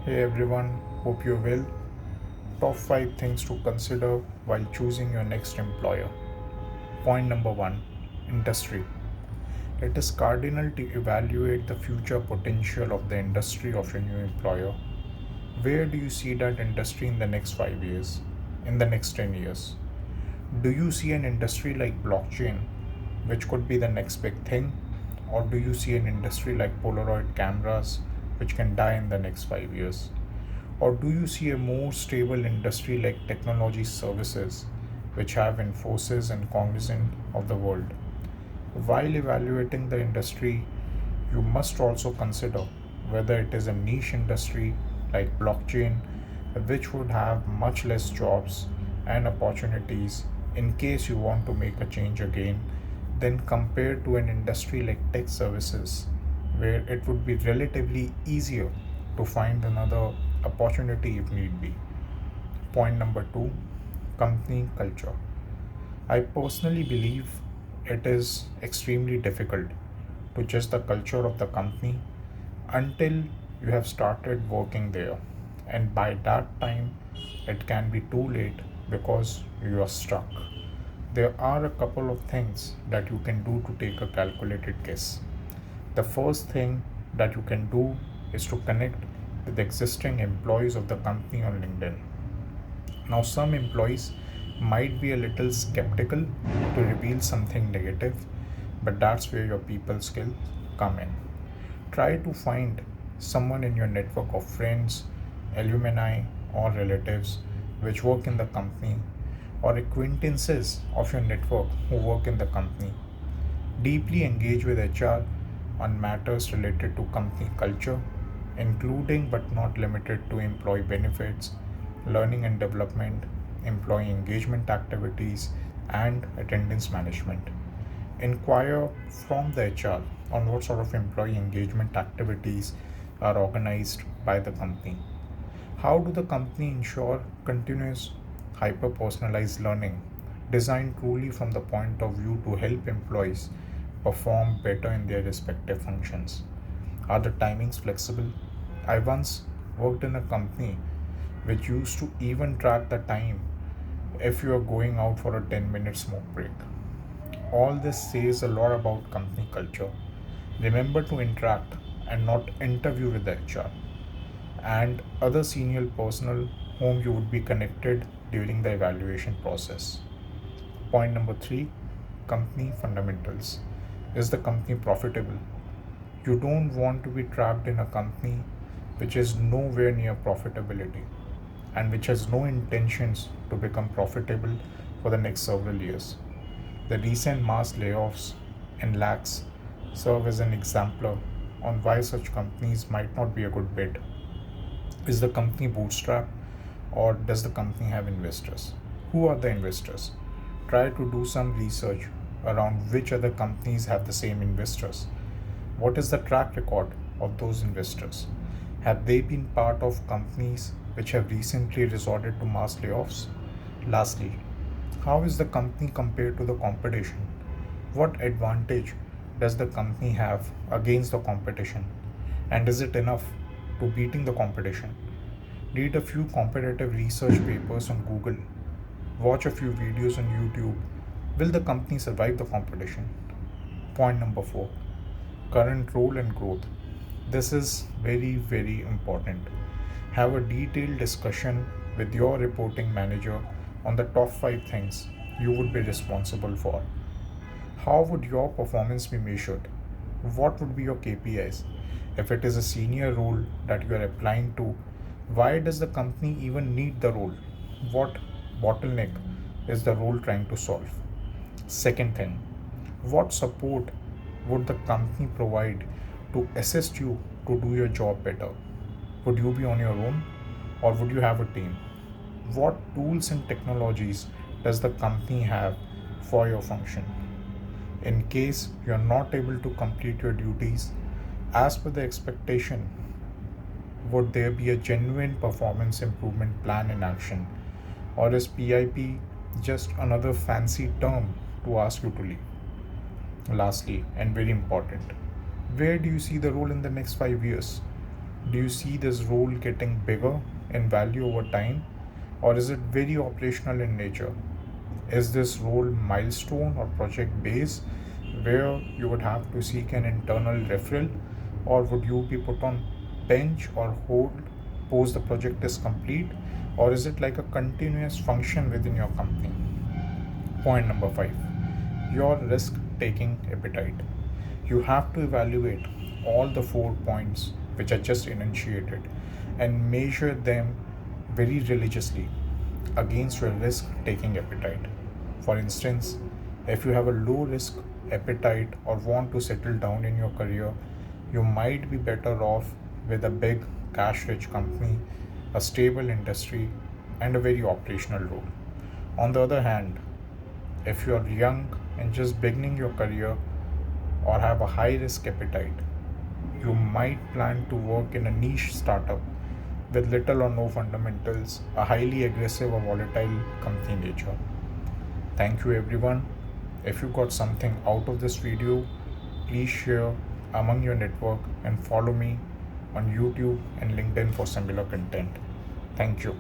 Hey everyone, hope you're well. Top 5 things to consider while choosing your next employer. Point number 1, industry. It is cardinal to evaluate the future potential of the industry of your new employer. Where do you see that industry in the next 5 years? In the next 10 years? Do you see an industry like blockchain, which could be the next big thing? Or do you see an industry like Polaroid cameras, which can die in the next 5 years? Or do you see a more stable industry like technology services, which have Infosys and Cognizant of the world? While evaluating the industry, you must also consider whether it is a niche industry like blockchain, which would have much less jobs and opportunities in case you want to make a change again, than compared to an industry like tech services, where it would be relatively easier to find another opportunity if need be. Point number 2, company culture. I personally believe it is extremely difficult to judge the culture of the company until you have started working there. And by that time, it can be too late because you are stuck. There are a couple of things that you can do to take a calculated guess. The first thing that you can do is to connect with existing employees of the company on LinkedIn. Now, some employees might be a little skeptical to reveal something negative, but that's where your people skills come in. Try to find someone in your network of friends, alumni, or relatives which work in the company, or acquaintances of your network who work in the company. Deeply engage with HR on matters related to company culture, including but not limited to employee benefits, learning and development, employee engagement activities, and attendance management. Inquire from the HR on what sort of employee engagement activities are organized by the company. How do the company ensure continuous hyper personalized learning designed truly from the point of view to help employees perform better in their respective functions? Are the timings flexible? I once worked in a company which used to even track the time if you are going out for a 10-minute smoke break. All this says a lot about company culture. Remember to interact and not interview with the HR and other senior personnel whom you would be connected during the evaluation process. Point number 3, company fundamentals. Is the company profitable? You don't want to be trapped in a company which is nowhere near profitability and which has no intentions to become profitable for the next several years. The recent mass layoffs in lakhs serve as an exemplar on why such companies might not be a good bet. Is the company bootstrapped or does the company have investors? Who are the investors? Try to do some research around which other companies have the same investors. What is the track record of those investors? Have they been part of companies which have recently resorted to mass layoffs? Lastly, how is the company compared to the competition? What advantage does the company have against the competition? And is it enough to beating the competition? Read a few competitive research papers on Google. Watch a few videos on YouTube. Will the company survive the competition? Point number 4, current role and growth. This is very, very important. Have a detailed discussion with your reporting manager on the top 5 things you would be responsible for. How would your performance be measured? What would be your KPIs? If it is a senior role that you are applying to, why does the company even need the role? What bottleneck is the role trying to solve? Second thing, what support would the company provide to assist you to do your job better? Would you be on your own or would you have a team? What tools and technologies does the company have for your function? In case you are not able to complete your duties as per the expectation, would there be a genuine performance improvement plan in action? Or is PIP just another fancy term to ask you to leave? Lastly, and very important, where do you see the role in the next 5 years? Do you see this role getting bigger in value over time, or is it very operational in nature? Is this role milestone or project based, where you would have to seek an internal referral, or would you be put on bench or hold post the project is complete, or is it like a continuous function within your company? Point number 5, your risk taking appetite. You have to evaluate all the 4 points which I just enunciated and measure them very religiously against your risk taking appetite. For instance, if you have a low risk appetite or want to settle down in your career, you might be better off with a big cash rich company, a stable industry, and a very operational role. On the other hand, if you are young and just beginning your career or have a high risk appetite, you might plan to work in a niche startup with little or no fundamentals, a highly aggressive or volatile company nature. Thank you, everyone. If you got something out of this video, please share among your network and follow me on YouTube and LinkedIn for similar content. Thank you.